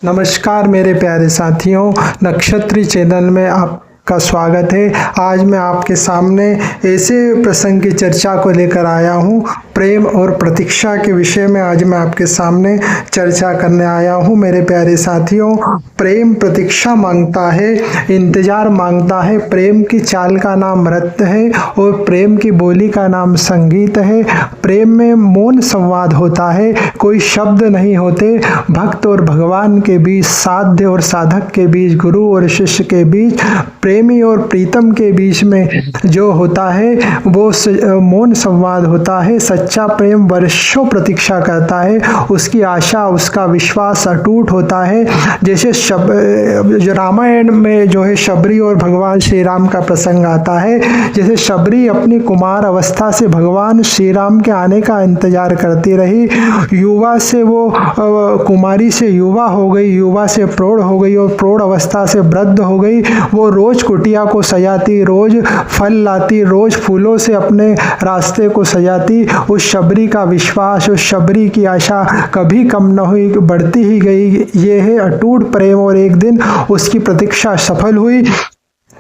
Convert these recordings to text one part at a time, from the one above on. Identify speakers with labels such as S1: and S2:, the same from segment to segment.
S1: नमस्कार मेरे प्यारे साथियों, नक्षत्री चैनल में आपका स्वागत है। आज मैं आपके सामने ऐसे प्रसंग की चर्चा को लेकर आया हूँ। प्रेम और प्रतीक्षा के विषय में आज मैं आपके सामने चर्चा करने आया हूँ। मेरे प्यारे साथियों, प्रेम प्रतीक्षा मांगता है, इंतजार मांगता है। प्रेम की चाल का नाम नृत्य है और प्रेम की बोली का नाम संगीत है। प्रेम में मौन संवाद होता है, कोई शब्द नहीं होते। भक्त और भगवान के बीच, साध्य और साधक के बीच, गुरु और शिष्य के बीच, प्रेमी और प्रीतम के बीच में जो होता है वो मौन संवाद होता है। सच्चा प्रेम वर्षों प्रतीक्षा करता है, उसकी आशा, उसका विश्वास अटूट होता है। जैसे जो रामायण में जो है शबरी और भगवान श्री राम का प्रसंग आता है। जैसे शबरी अपनी कुमार अवस्था से भगवान श्री राम के आने का इंतजार करती रही। युवा से वो कुमारी से युवा हो गई, युवा से प्रौढ़ हो गई और प्रौढ़ अवस्था से वृद्ध हो गई। वो रोज कुटिया को सजाती, रोज फल लाती, रोज फूलों से अपने रास्ते को सजाती। उस शबरी का विश्वास, उस शबरी की आशा कभी कम न हुई, बढ़ती ही गई। ये है अटूट प्रेम। और एक दिन उसकी प्रतीक्षा सफल हुई।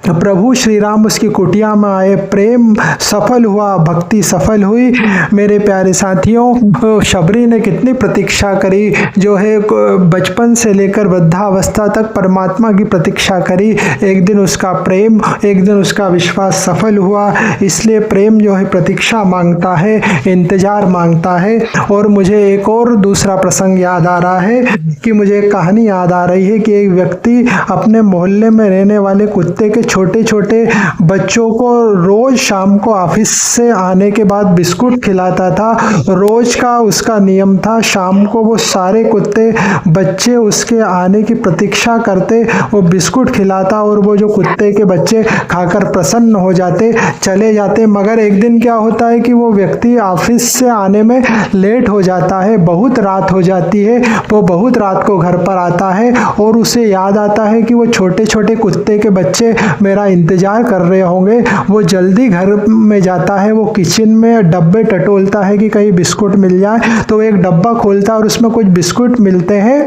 S1: प्रभु श्री राम उसकी कुटिया में आए, प्रेम सफल हुआ, भक्ति सफल हुई। मेरे प्यारे साथियों, शबरी ने कितनी प्रतीक्षा करी, जो है बचपन से लेकर वृद्धावस्था तक परमात्मा की प्रतीक्षा करी। एक दिन उसका प्रेम, एक दिन उसका विश्वास सफल हुआ। इसलिए प्रेम जो है प्रतीक्षा मांगता है, इंतजार मांगता है। और मुझे एक और दूसरा प्रसंग याद आ रहा है कि मुझे एक कहानी याद आ रही है कि एक व्यक्ति अपने मोहल्ले में रहने वाले कुत्ते के छोटे छोटे बच्चों को रोज शाम को ऑफिस से आने के बाद बिस्कुट खिलाता था। रोज का उसका नियम था, शाम को वो सारे कुत्ते बच्चे उसके आने की प्रतीक्षा करते, वो बिस्कुट खिलाता और वो जो कुत्ते के बच्चे खाकर प्रसन्न हो जाते, चले जाते। मगर एक दिन क्या होता है कि वो व्यक्ति ऑफिस से आने में लेट हो जाता है, बहुत रात हो जाती है। वो बहुत रात को घर पर आता है और उसे याद आता है कि वो छोटे छोटे कुत्ते के बच्चे मेरा इंतजार कर रहे होंगे। वो जल्दी घर में जाता है, वो किचन में डब्बे टटोलता है कि कहीं बिस्कुट मिल जाए। तो एक डब्बा खोलता है और उसमें कुछ बिस्कुट मिलते हैं।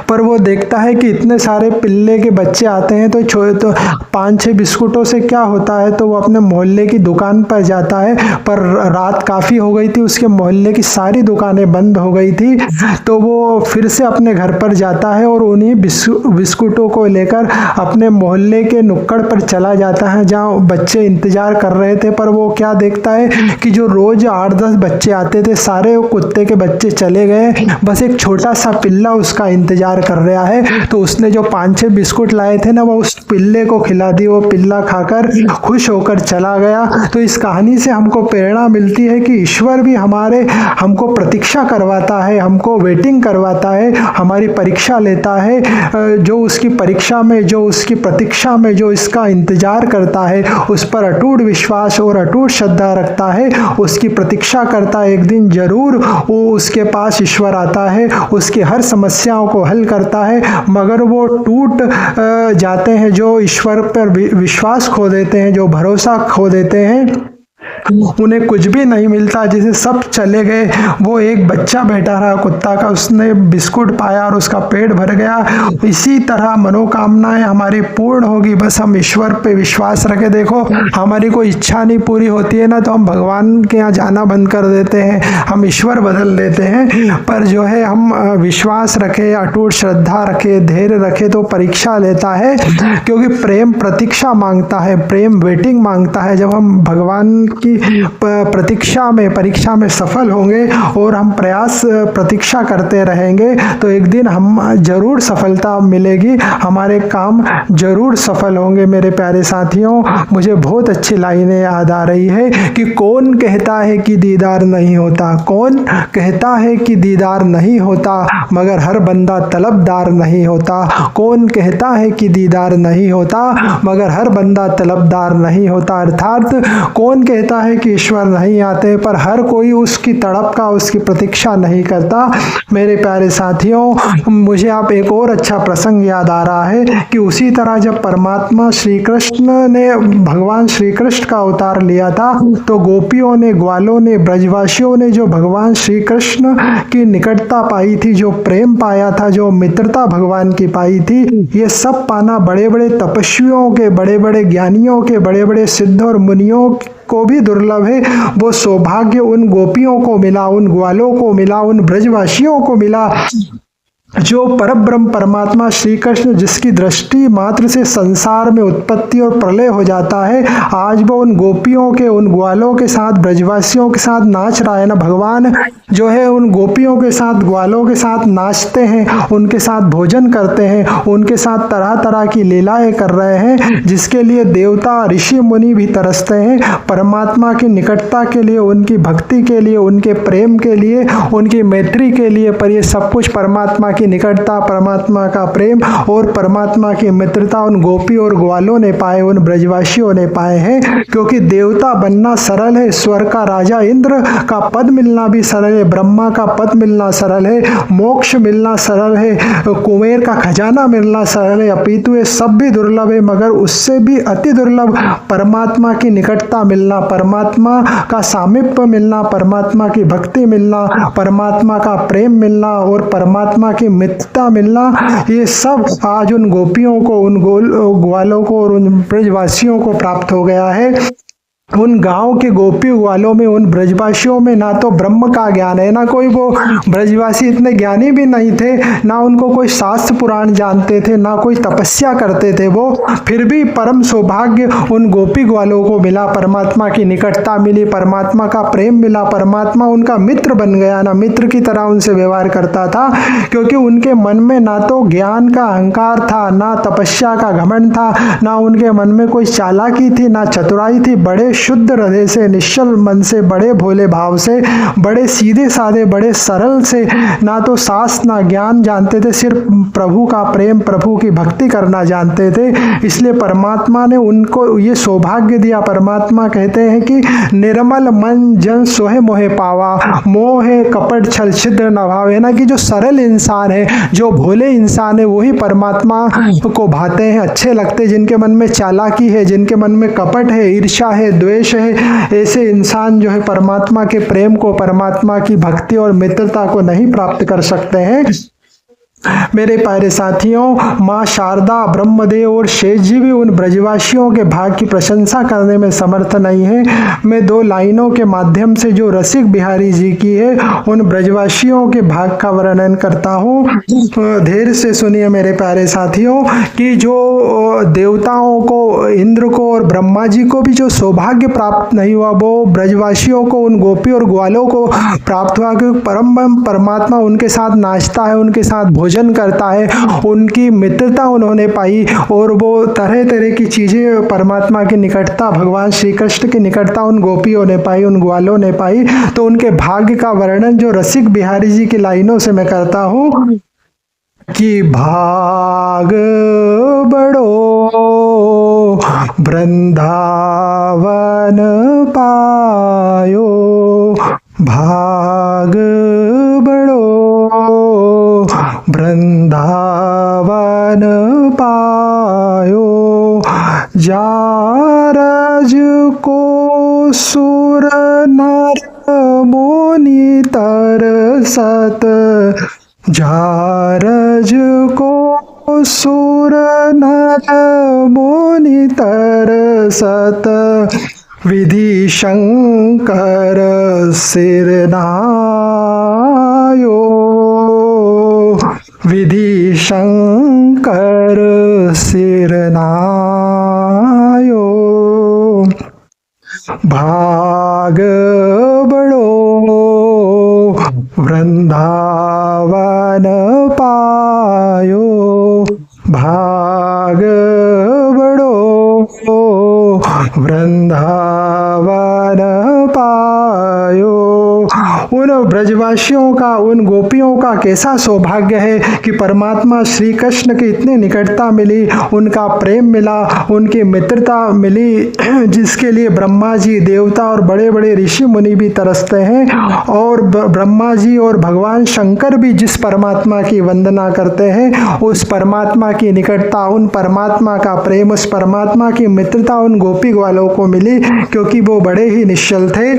S1: पर वो देखता है कि इतने सारे पिल्ले के बच्चे आते हैं तो 5-6 बिस्कुटों से क्या होता है। तो वो अपने मोहल्ले की दुकान पर जाता है, पर रात काफ़ी हो गई थी, उसके मोहल्ले की सारी दुकानें बंद हो गई थी। तो वो फिर से अपने घर पर जाता है और उन्हीं बिस्कुटों को लेकर अपने मोहल्ले के नुक्कड़ पर चला जाता है जहाँ बच्चे इंतजार कर रहे थे। पर वो क्या देखता है कि जो रोज 8-10 बच्चे आते थे, सारे कुत्ते के बच्चे चले गए, बस एक छोटा सा पिल्ला उसका इंतजार कर रहा है। तो उसने जो 5-6 बिस्कुट लाए थे ना, वो उस पिल्ले को खिला दी। वो पिल्ला खाकर खुश होकर चला गया। तो इस कहानी से हमको प्रेरणा मिलती है कि ईश्वर भी हमको प्रतीक्षा करवाता है, हमको वेटिंग करवाता है, हमारी परीक्षा लेता है। जो उसकी परीक्षा में, जो उसकी प्रतीक्षा में, जो इसका इंतजार करता है, उस पर अटूट विश्वास और अटूट श्रद्धा रखता है, उसकी प्रतीक्षा करता है, एक दिन जरूर वो उसके पास ईश्वर आता है, उसकी हर समस्याओं को हल करता है। मगर वो टूट जाते हैं जो ईश्वर पर विश्वास खो देते हैं, जो भरोसा खो देते हैं, उन्हें कुछ भी नहीं मिलता। जैसे सब चले गए, वो एक बच्चा बैठा रहा कुत्ता का, उसने बिस्कुट पाया और उसका पेट भर गया। इसी तरह मनोकामनाएं हमारी पूर्ण होगी, बस हम ईश्वर पे विश्वास रखें। देखो, हमारी कोई इच्छा नहीं पूरी होती है ना, तो हम भगवान के यहाँ जाना बंद कर देते हैं, हम ईश्वर बदल देते हैं। पर जो है हम विश्वास रखें, अटूट श्रद्धा रखें, धैर्य रखें, तो परीक्षा लेता है। क्योंकि प्रेम प्रतीक्षा मांगता है, प्रेम वेटिंग मांगता है। जब हम भगवान की प्रतीक्षा में, परीक्षा में सफल होंगे और हम प्रतीक्षा करते रहेंगे, तो एक दिन हम जरूर सफलता मिलेगी, हमारे काम जरूर सफल होंगे। मेरे प्यारे साथियों, मुझे बहुत अच्छी लाइनें याद आ रही है कि कौन कहता है कि दीदार नहीं होता, कौन कहता है कि दीदार नहीं होता, मगर हर बंदा तलबदार नहीं होता। कौन कहता है कि दीदार नहीं होता, मगर हर बंदा तलबदार नहीं होता। अर्थात कौन कहता कहता है कि ईश्वर नहीं आते, पर हर कोई उसकी तड़प का, उसकी प्रतीक्षा नहीं करता। मेरे प्यारे साथियों, मुझे आप एक और अच्छा प्रसंग याद आ रहा है कि उसी तरह जब परमात्मा श्री कृष्ण ने, भगवान श्री कृष्ण का अवतार लिया था, तो गोपियों ने, ग्वालों ने, ब्रजवासियों ने जो भगवान श्री कृष्ण की निकटता पाई थी, जो प्रेम पाया था, जो मित्रता भगवान की पाई थी, ये सब पाना बड़े बड़े तपस्वियों के, बड़े बड़े ज्ञानियों के, बड़े बड़े सिद्ध और मुनियों को भी दुर्लभ है। वो सौभाग्य उन गोपियों को मिला, उन ग्वालों को मिला, उन ब्रजवासियों को मिला, जो परब्रह्म परमात्मा श्री कृष्ण, जिसकी दृष्टि मात्र से संसार में उत्पत्ति और प्रलय हो जाता है, आज वो उन गोपियों के, उन ग्वालों के साथ, ब्रजवासियों के साथ नाच रहा है ना। भगवान जो है उन गोपियों के साथ, ग्वालों के साथ नाचते हैं, उनके साथ भोजन करते हैं, उनके साथ तरह तरह की लीलाएं कर रहे हैं, जिसके लिए देवता, ऋषि मुनि भी तरसते हैं। परमात्मा की निकटता के लिए, उनकी भक्ति के लिए, उनके प्रेम के लिए, उनकी मैत्री के लिए। पर ये सब कुछ परमात्मा की निकटता, परमात्मा का प्रेम और परमात्मा की मित्रता उन गोपी और ग्वालों ने पाए, उन ब्रजवासियों ने पाए हैं। क्योंकि देवता बनना सरल है, स्वर्ग का राजा इंद्र का पद मिलना भी सरल है, ब्रह्मा का पद मिलना सरल है, मोक्ष मिलना सरल है, कुबेर का खजाना मिलना सरल है, अपितु ये सब भी दुर्लभ है। मगर उससे भी अति दुर्लभ परमात्मा की निकटता मिलना, परमात्मा का सामीप्य मिलना, परमात्मा की भक्ति मिलना, परमात्मा का प्रेम मिलना और परमात्मा की मित्रता मिलना, ये सब आज उन गोपियों को, उन ग्वालों को और उन ब्रजवासियों को प्राप्त हो गया है। उन गांव के गोपी ग्वालों में, उन ब्रजवासियों में ना तो ब्रह्म का ज्ञान है, ना कोई, वो ब्रजवासी इतने ज्ञानी भी नहीं थे, ना उनको कोई शास्त्र पुराण जानते थे, ना कोई तपस्या करते थे वो। फिर भी परम सौभाग्य उन गोपी ग्वालों को मिला, परमात्मा की निकटता मिली, परमात्मा का प्रेम मिला, परमात्मा उनका मित्र बन गया, ना मित्र की तरह उनसे व्यवहार करता था। क्योंकि उनके मन में ना तो ज्ञान का अहंकार था, ना तपस्या का घमंड था, ना उनके मन में कोई चालाकी थी, ना चतुराई थी। बड़े शुद्ध हृदय से, निश्चल मन से, बड़े भोले भाव से, बड़े सीधे साधे, बड़े सरल से, ना तो शास्त्र ना ज्ञान जानते थे, सिर्फ प्रभु का प्रेम, प्रभु की भक्ति करना जानते थे। इसलिए परमात्मा ने उनको ये सौभाग्य दिया। परमात्मा कहते हैं कि निर्मल मन जन सोहे मोहे पावा, मोह कपट छल छिद्र न भावे, ना कि जो सरल इंसान है, जो भोले इंसान है, वही परमात्मा को भाते हैं, अच्छे लगते। जिनके मन में चालाकी है, जिनके मन में कपट है, ईर्ष्या है, द्वेष है, ऐसे इंसान जो है परमात्मा के प्रेम को, परमात्मा की भक्ति और मित्रता को नहीं प्राप्त कर सकते हैं। मेरे प्यारे साथियों, माँ शारदा, ब्रह्मदेव और शेष जी भी उन ब्रजवासियों के भाग की प्रशंसा करने में समर्थ नहीं है। मैं दो लाइनों के माध्यम से जो रसिक बिहारी जी की है, उन ब्रजवासियों के भाग का वर्णन करता हूँ। धैर्य से सुनिए मेरे प्यारे साथियों, कि जो देवताओं को, इंद्र को और ब्रह्मा जी को भी जो सौभाग्य प्राप्त नहीं हुआ, वो ब्रजवासियों को, उन गोपी और ग्वालों को प्राप्त हुआ। क्योंकि परमात्मा उनके साथ नाचता है, उनके साथ भोजन करता है, उनकी मित्रता उन्होंने पाई, और वो तरह तरह की चीजें, परमात्मा की निकटता, भगवान श्री कृष्ण की निकटता उन गोपियों ने पाई, उन ग्वालों ने पाई। तो उनके भाग्य का वर्णन जो रसिक बिहारी जी की लाइनों से मैं करता हूँ कि भाग बड़ो वृंदावन पायो, भाग बड़ो वृंदावन पायो, जारज को सुर नर मुनि तरसत, जारज को सुर नर मुनि तरसत, विधि शंकर सिर नायो, विधि शंकर सिर नायो, भाग बड़ो वृंदावन पायो, भाग बड़ो वृंदावन पायो। उन ब्रजवासियों का, उन गोपियों का कैसा सौभाग्य है कि परमात्मा श्री कृष्ण की इतनी निकटता मिली, उनका प्रेम मिला, उनकी मित्रता मिली, जिसके लिए ब्रह्मा जी, देवता और बड़े बड़े ऋषि मुनि भी तरसते हैं। और ब्रह्मा जी और भगवान शंकर भी जिस परमात्मा की वंदना करते हैं, उस परमात्मा की निकटता, उन परमात्मा का प्रेम, उस परमात्मा की मित्रता उन गोपी वालों को मिली, क्योंकि वो बड़े ही निश्चल थे।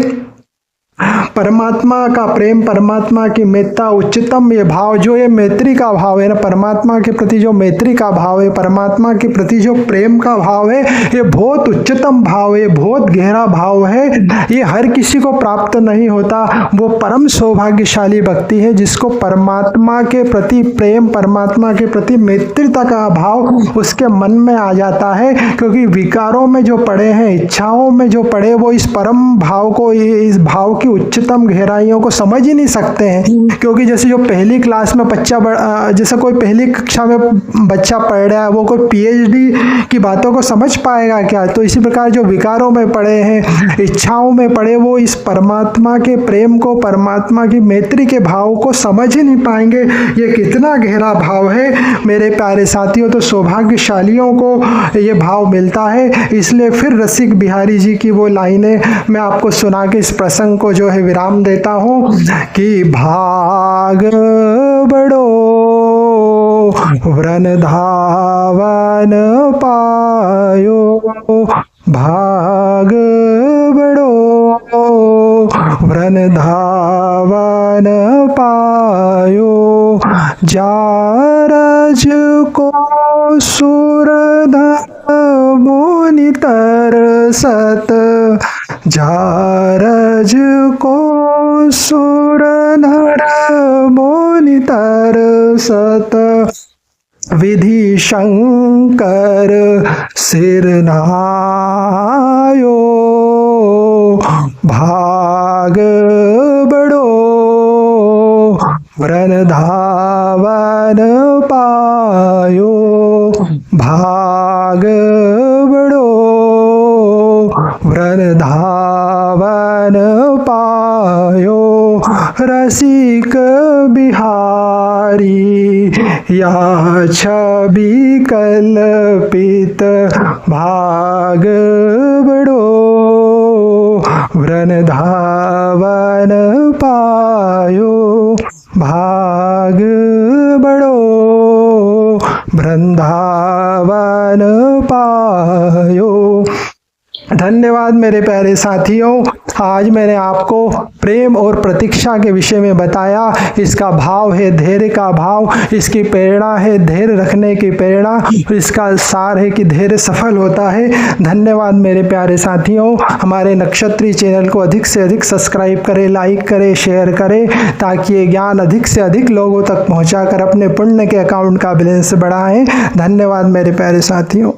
S1: परमात्मा का प्रेम, परमात्मा की मित्रता, उच्चतम ये भाव, जो ये मैत्री का भाव है ना, परमात्मा के प्रति जो मैत्री का भाव है, परमात्मा के प्रति जो प्रेम का भाव है, ये बहुत उच्चतम भाव है, बहुत गहरा भाव है। ये हर किसी को प्राप्त नहीं होता। वो परम सौभाग्यशाली व्यक्ति है जिसको परमात्मा के प्रति प्रेम, परमात्मा के प्रति मैत्रीता का भाव उसके मन में आ जाता है। क्योंकि विकारों में जो पड़े हैं, इच्छाओं में जो पड़े, वो इस परम भाव को, इस भाव की उच्चतम गहराइयों को समझ ही नहीं सकते हैं। क्योंकि जैसे जो पहली क्लास में बच्चा, जैसे कोई पहली कक्षा में बच्चा पढ़ रहा है, वो कोई पीएचडी की बातों को समझ पाएगा क्या? तो इसी प्रकार जो विकारों में पड़े हैं, इच्छाओं में पड़े, वो इस परमात्मा के प्रेम को, परमात्मा की मैत्री के भाव को समझ ही नहीं पाएंगे। ये कितना गहरा भाव है मेरे प्यारे साथियों। तो सौभाग्यशालियों को ये भाव मिलता है। इसलिए फिर रसिक बिहारी जी की वो लाइनें मैं आपको सुना के इस प्रसंग को जो है विराम देता हूँ कि भाग बड़ो व्रन धावन पायो, भाग बड़ो व्रन धावन पायो, जारज को सुरधर मुनि तरसत, जारज को सुरधर मुनि तरसत, विधि शंकर सिर नायो, भाग बड़ो व्रन धावन पायो, भाग बड़ो व्रन धावन पायो, रसिक बिहारी या छवि कल्पित, भाग बड़ो व्रन धावन पायो, भाग बड़ो वृंदावन पायो। धन्यवाद मेरे प्यारे साथियों। आज मैंने आपको प्रेम और प्रतीक्षा के विषय में बताया। इसका भाव है धैर्य का भाव, इसकी प्रेरणा है धैर्य रखने की प्रेरणा, इसका सार है कि धैर्य सफल होता है। धन्यवाद मेरे प्यारे साथियों। हमारे नक्षत्री चैनल को अधिक से अधिक सब्सक्राइब करें, लाइक करें, शेयर करें, ताकि ये ज्ञान अधिक से अधिक लोगों तक पहुँचाकर अपने पुण्य के अकाउंट का बैलेंस बढ़ाएं। धन्यवाद मेरे प्यारे साथियों।